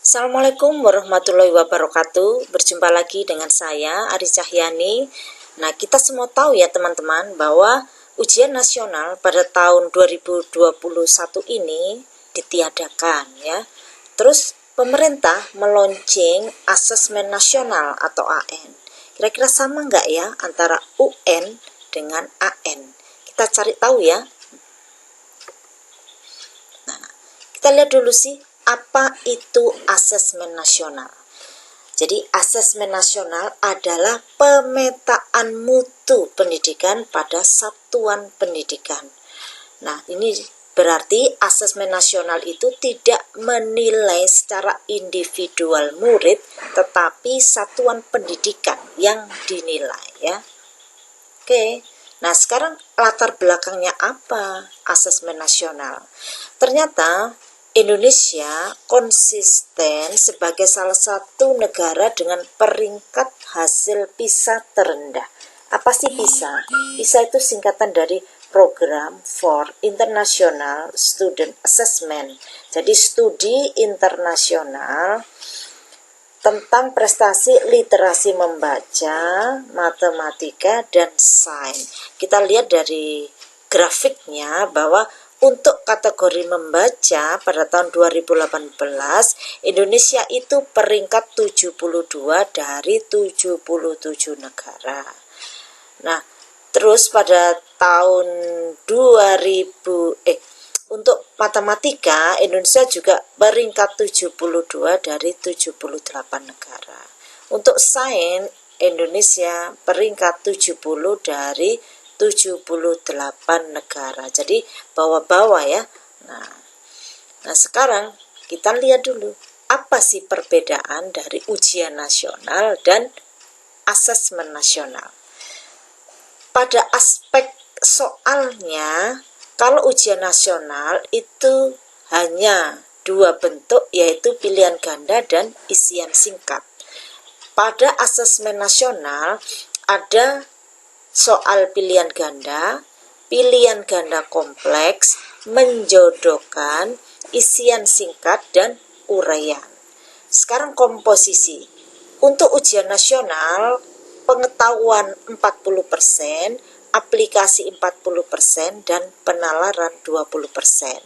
Assalamualaikum warahmatullahi wabarakatuh. Berjumpa lagi dengan saya, Ari Cahyani. Nah, kita semua tahu ya teman-teman bahwa ujian nasional pada tahun 2021 ini ditiadakan ya. Terus pemerintah meluncing asesmen nasional atau AN. Kira-kira sama nggak ya antara UN dengan AN? Kita cari tahu ya. Nah, kita lihat dulu sih apa itu asesmen nasional. Jadi asesmen nasional adalah pemetaan mutu pendidikan pada satuan pendidikan. Nah, ini berarti asesmen nasional itu tidak menilai secara individual murid, tetapi satuan pendidikan yang dinilai ya. Oke. Nah, sekarang latar belakangnya apa asesmen nasional? Ternyata Indonesia konsisten sebagai salah satu negara dengan peringkat hasil PISA terendah. Apa sih PISA? PISA itu singkatan dari Program for International Student Assessment. Jadi studi internasional tentang prestasi literasi membaca, matematika, dan sains. Kita lihat dari grafiknya bahwa untuk kategori membaca pada tahun 2018, Indonesia itu peringkat 72 dari 77 negara. Nah, terus pada tahun untuk matematika, Indonesia juga peringkat 72 dari 78 negara. Untuk sains, Indonesia peringkat 70 dari 78 negara. Jadi bawah-bawah ya. Nah, sekarang kita lihat dulu apa sih perbedaan dari ujian nasional dan asesmen nasional. Pada aspek soalnya, kalau ujian nasional itu hanya dua bentuk, yaitu pilihan ganda dan isian singkat. Pada asesmen nasional ada soal pilihan ganda kompleks, menjodohkan, isian singkat, dan uraian. Sekarang komposisi. Untuk ujian nasional, pengetahuan 40%, aplikasi 40%, dan penalaran 20%.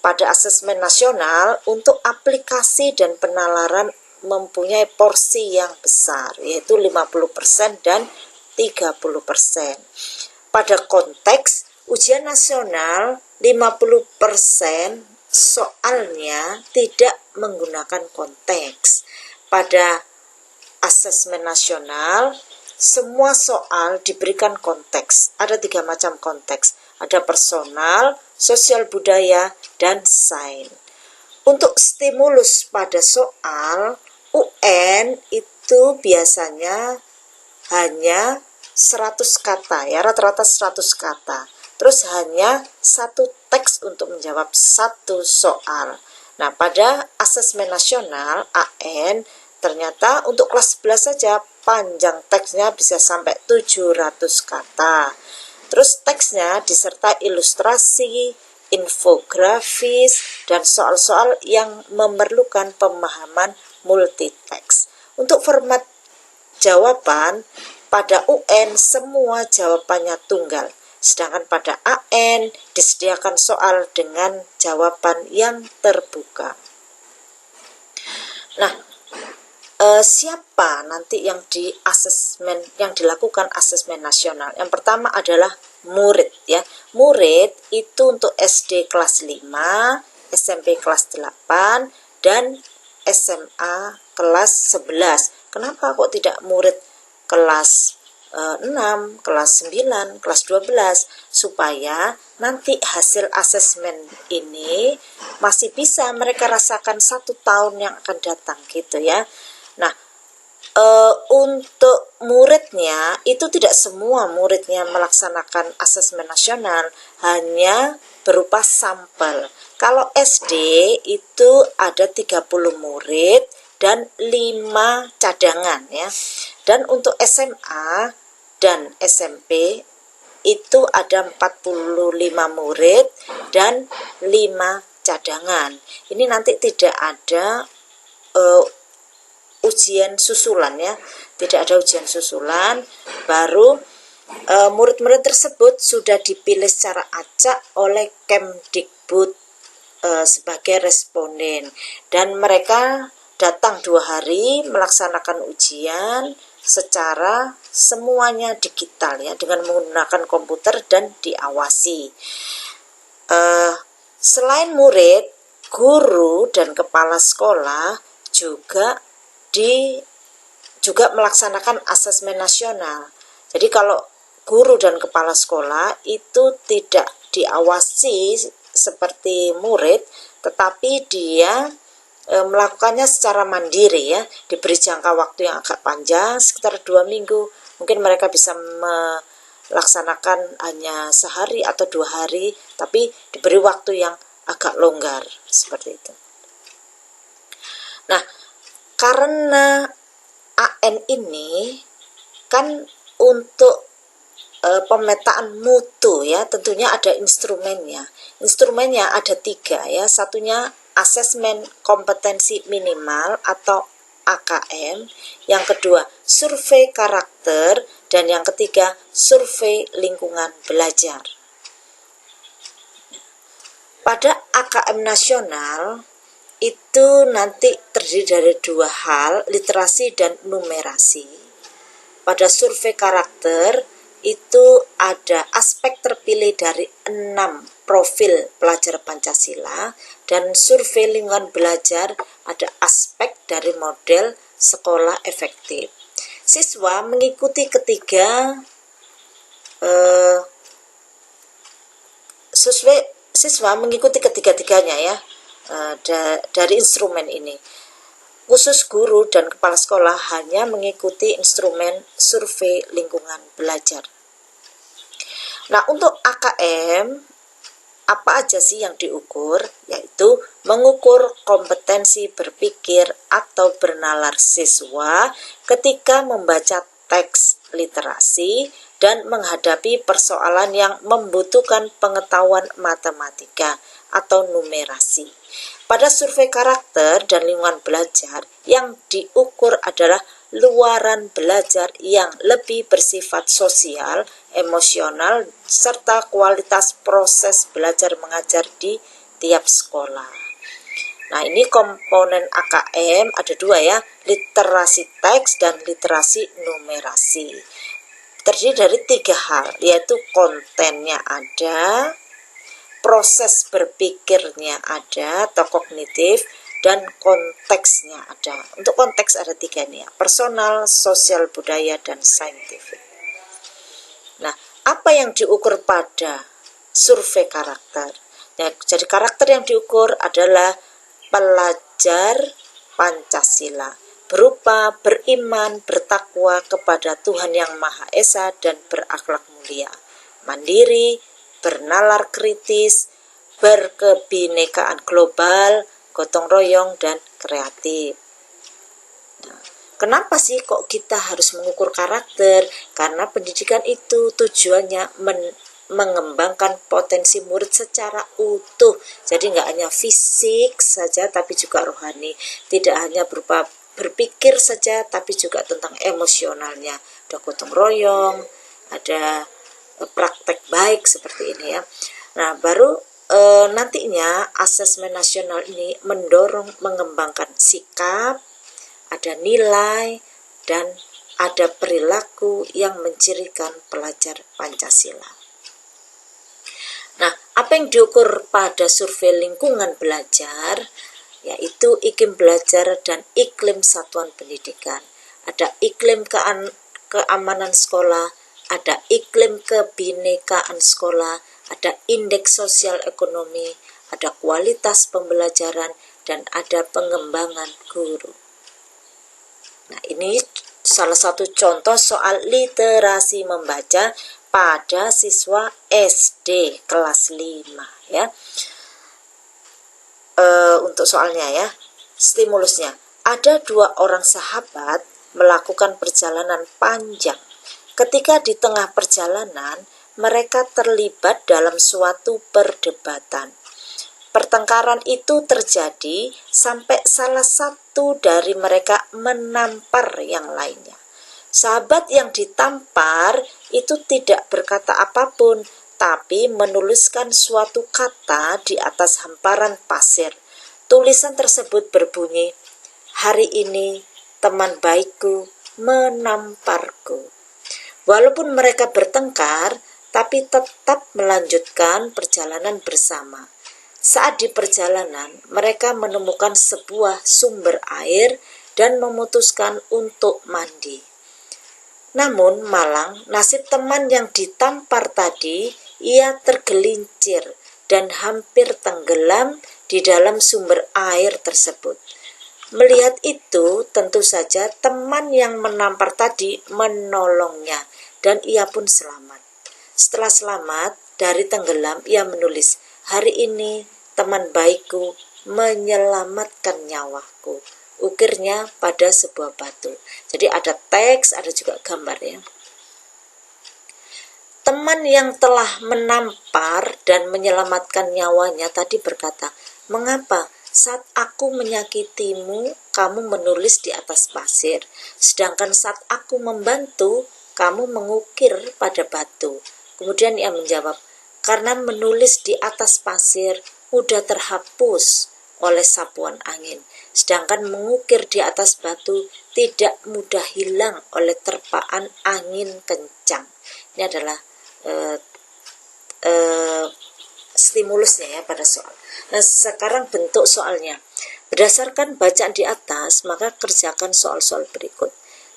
Pada asesmen nasional, untuk aplikasi dan penalaran mempunyai porsi yang besar, yaitu 50% dan 30%. Pada konteks ujian nasional 50% soalnya tidak menggunakan konteks. Pada asesmen nasional semua soal diberikan konteks. Ada 3 macam konteks. Ada personal, sosial budaya, dan sains. Untuk stimulus pada soal UN itu biasanya hanya 100 kata ya, rata-rata 100 kata. Terus hanya satu teks untuk menjawab satu soal. Nah, pada asesmen nasional AN ternyata untuk kelas 11 saja panjang teksnya bisa sampai 700 kata. Terus teksnya disertai ilustrasi, infografis, dan soal-soal yang memerlukan pemahaman multiteks. Untuk format jawaban pada UN semua jawabannya tunggal, sedangkan pada AN disediakan soal dengan jawaban yang terbuka. Nah, siapa nanti yang dilakukan asesmen nasional? Yang pertama adalah murid ya. Murid itu untuk SD kelas 5, SMP kelas 8, dan SMA kelas 11. Kenapa kok tidak murid kelas 6, kelas 9, kelas 12? Supaya nanti hasil asesmen ini masih bisa mereka rasakan 1 tahun yang akan datang gitu ya. Nah, untuk muridnya itu tidak semua muridnya melaksanakan asesmen nasional, hanya berupa sampel. Kalau SD itu ada 30 murid dan 5 cadangan ya. Dan untuk SMA dan SMP itu ada 45 murid dan 5 cadangan. Ini nanti tidak ada ujian susulan ya, tidak ada ujian susulan. Baru murid-murid tersebut sudah dipilih secara acak oleh Kemdikbud sebagai responden, dan mereka datang 2 hari melaksanakan ujian secara semuanya digital ya, dengan menggunakan komputer dan diawasi. Selain murid, guru dan kepala sekolah juga melaksanakan asesmen nasional. Jadi kalau guru dan kepala sekolah itu tidak diawasi seperti murid, tetapi dia melakukannya secara mandiri ya, diberi jangka waktu yang agak panjang, sekitar 2 minggu. Mungkin mereka bisa melaksanakan hanya sehari atau 2 hari, tapi diberi waktu yang agak longgar, seperti itu. Nah, karena AN ini kan untuk pemetaan mutu ya, tentunya ada instrumennya. Instrumennya ada 3 ya. Satunya asesmen kompetensi minimal atau AKM, yang kedua survei karakter, dan yang ketiga survei lingkungan belajar. Pada AKM nasional itu nanti terdiri dari 2 hal, literasi dan numerasi. Pada survei karakter itu ada aspek terpilih dari 6 profil pelajar Pancasila, dan survei lingkungan belajar ada aspek dari model sekolah efektif. Siswa mengikuti ketiga-tiganya ya, dari instrumen ini. Khusus guru dan kepala sekolah hanya mengikuti instrumen survei lingkungan belajar. Nah, untuk AKM, apa aja sih yang diukur? Yaitu mengukur kompetensi berpikir atau bernalar siswa ketika membaca teks literasi dan menghadapi persoalan yang membutuhkan pengetahuan matematika atau numerasi. Pada survei karakter dan lingkungan belajar, yang diukur adalah luaran belajar yang lebih bersifat sosial, emosional, serta kualitas proses belajar mengajar di tiap sekolah. Nah, ini komponen AKM ada 2 ya, literasi teks dan literasi numerasi. Terdiri dari 3 hal, yaitu kontennya ada, proses berpikirnya ada atau kognitif, dan konteksnya ada. Untuk konteks ada 3 nih ya, personal, sosial budaya, dan saintifik. Nah, apa yang diukur pada survei karakter? Ya, jadi karakter yang diukur adalah pelajar Pancasila berupa beriman, bertakwa kepada Tuhan Yang Maha Esa dan berakhlak mulia, mandiri, bernalar kritis, berkebinekaan global, gotong royong, dan kreatif. Nah, kenapa sih kok kita harus mengukur karakter? Karena pendidikan itu tujuannya mengembangkan potensi murid secara utuh. Jadi nggak hanya fisik saja, tapi juga rohani. Tidak hanya berupa berpikir saja, tapi juga tentang emosionalnya. Ada gotong royong, ada praktek baik seperti ini ya. Nah, baru nantinya asesmen nasional ini mendorong mengembangkan sikap, ada nilai, dan ada perilaku yang mencirikan pelajar Pancasila. Nah, apa yang diukur pada survei lingkungan belajar? Yaitu iklim belajar dan iklim satuan pendidikan. Ada iklim keamanan sekolah, ada iklim kebinekaan sekolah, ada indeks sosial ekonomi, ada kualitas pembelajaran, dan ada pengembangan guru. Nah, ini salah satu contoh soal literasi membaca pada siswa SD kelas 5 ya. Untuk soalnya ya, stimulusnya. Ada 2 orang sahabat melakukan perjalanan panjang. Ketika di tengah perjalanan, mereka terlibat dalam suatu perdebatan. pertengkaran itu terjadi sampai salah satu dari mereka menampar yang lainnya. Sahabat yang ditampar itu tidak berkata apapun, tapi menuliskan suatu kata di atas hamparan pasir. Tulisan tersebut berbunyi, "Hari ini teman baikku menamparku." Walaupun mereka bertengkar, tapi tetap melanjutkan perjalanan bersama. Saat di perjalanan, mereka menemukan sebuah sumber air dan memutuskan untuk mandi. Namun malang, nasib teman yang ditampar tadi, ia tergelincir dan hampir tenggelam di dalam sumber air tersebut. Melihat itu, tentu saja teman yang menampar tadi menolongnya dan ia pun selamat. Setelah selamat dari tenggelam, ia menulis, "Hari ini teman baikku menyelamatkan nyawaku." Ukirnya pada sebuah batu. Jadi ada teks, ada juga gambar ya. Teman yang telah menampar dan menyelamatkan nyawanya tadi berkata, "Mengapa saat aku menyakitimu, kamu menulis di atas pasir, sedangkan saat aku membantu, kamu mengukir pada batu?" Kemudian ia menjawab, "Karena menulis di atas pasir mudah terhapus oleh sapuan angin, sedangkan mengukir di atas batu tidak mudah hilang oleh terpaan angin kencang." Ini adalah stimulusnya ya pada soal. Nah, sekarang bentuk soalnya. Berdasarkan bacaan di atas, maka kerjakan soal-soal berikut.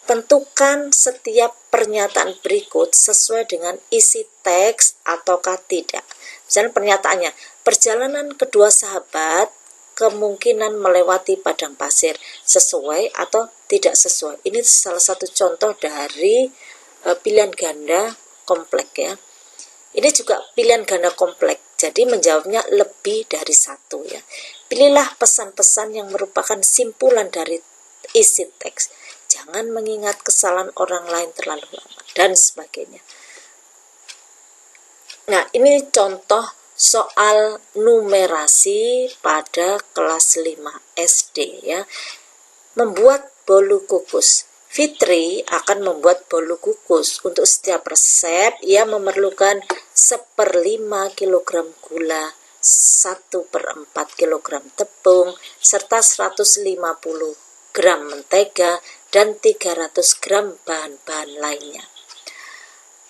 Tentukan setiap pernyataan berikut sesuai dengan isi teks ataukah tidak. Misalnya pernyataannya, perjalanan kedua sahabat kemungkinan melewati padang pasir, sesuai atau tidak sesuai. Ini salah satu contoh dari pilihan ganda kompleks ya. Ini juga pilihan ganda kompleks, jadi menjawabnya lebih dari satu ya. Pilihlah pesan-pesan yang merupakan simpulan dari isi teks. Jangan mengingat kesalahan orang lain terlalu lama, dan sebagainya. Nah, ini contoh soal numerasi pada kelas 5 SD ya. Membuat bolu kukus. Fitri akan membuat bolu kukus. Untuk setiap resep, ia memerlukan 1/5 kg gula, 1/4 kg tepung, serta 150 gram mentega, dan 300 gram bahan-bahan lainnya.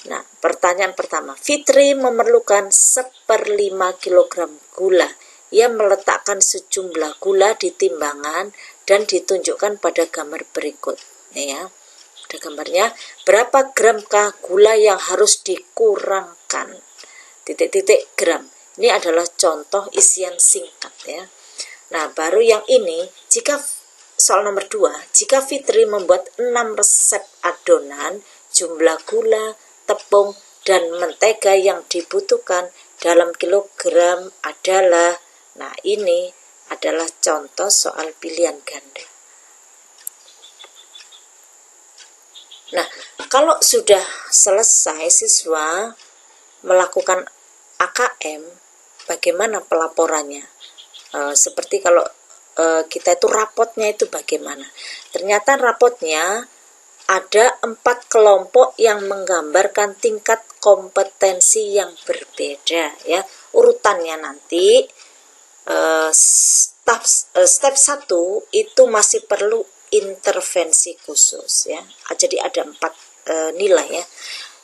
Nah, pertanyaan pertama, Fitri memerlukan 1/5 kg gula. Ia meletakkan sejumlah gula di timbangan dan ditunjukkan pada gambar berikut. Ya, ada gambarnya. Berapa gramkah gula yang harus dikurangkan? Titik-titik gram. Ini adalah contoh isian singkat ya. Nah, baru yang ini, jika soal nomor 2, jika Fitri membuat 6 resep adonan, jumlah gula, tepung, dan mentega yang dibutuhkan dalam kilogram adalah, nah ini adalah contoh soal pilihan ganda. Nah, kalau sudah selesai siswa melakukan AKM, bagaimana pelaporannya? Seperti kalau kita itu rapotnya itu bagaimana? Ternyata rapotnya ada 4 kelompok yang menggambarkan tingkat kompetensi yang berbeda ya. Urutannya nanti step 1 itu masih perlu intervensi khusus ya. Jadi ada 4 nilai ya.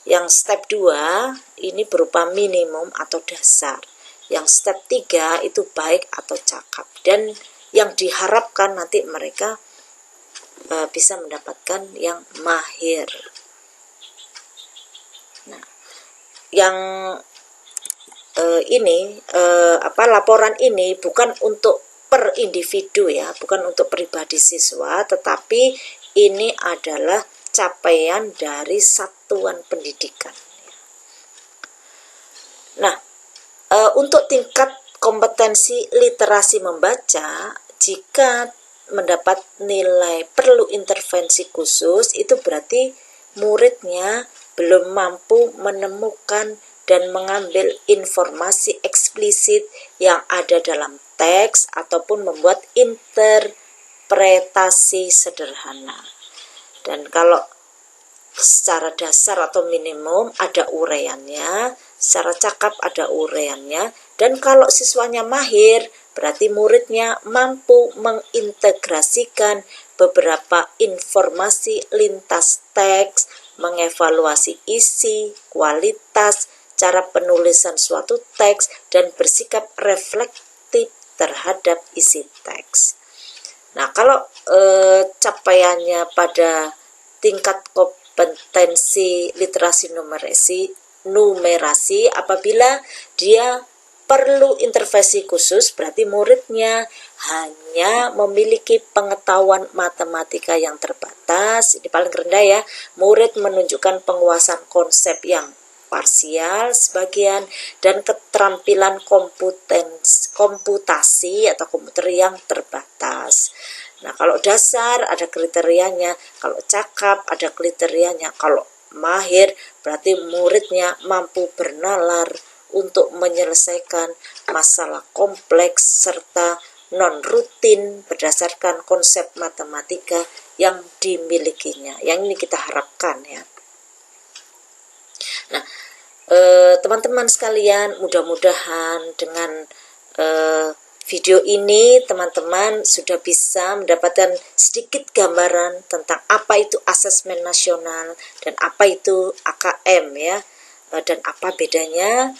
Yang step 2 ini berupa minimum atau dasar. Yang step 3 itu baik atau cakap. Dan yang diharapkan nanti mereka bisa mendapatkan yang mahir. Nah, yang ini laporan ini bukan untuk per individu ya, bukan untuk pribadi siswa, tetapi ini adalah capaian dari satuan pendidikan. Nah, untuk tingkat kompetensi literasi membaca, jika mendapat nilai perlu intervensi khusus, itu berarti muridnya belum mampu menemukan dan mengambil informasi eksplisit yang ada dalam teks ataupun membuat interpretasi sederhana. Dan kalau secara dasar atau minimum ada uraiannya, secara cakap ada uraiannya, dan kalau siswanya mahir berarti muridnya mampu mengintegrasikan beberapa informasi lintas teks, mengevaluasi isi, kualitas, cara penulisan suatu teks, dan bersikap reflektif terhadap isi teks. Nah, kalau capaiannya pada tingkat kompetensi literasi numerasi apabila dia perlu intervensi khusus, berarti muridnya hanya memiliki pengetahuan matematika yang terbatas. Ini paling rendah ya. Murid menunjukkan penguasaan konsep yang parsial sebagian dan keterampilan komputasi atau komputer yang terbatas. Nah, kalau dasar ada kriterianya, kalau cakap ada kriterianya, kalau mahir berarti muridnya mampu bernalar untuk menyelesaikan masalah kompleks serta non-rutin berdasarkan konsep matematika yang dimilikinya. Yang ini kita harapkan ya. Nah, teman-teman sekalian, mudah-mudahan dengan video ini teman-teman sudah bisa mendapatkan sedikit gambaran tentang apa itu asesmen nasional dan apa itu AKM ya, dan apa bedanya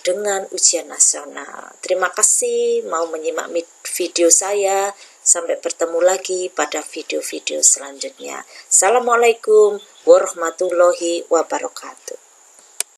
dengan ujian nasional. Terima kasih mau menyimak video saya. Sampai bertemu lagi pada video-video selanjutnya. Assalamualaikum warahmatullahi wabarakatuh.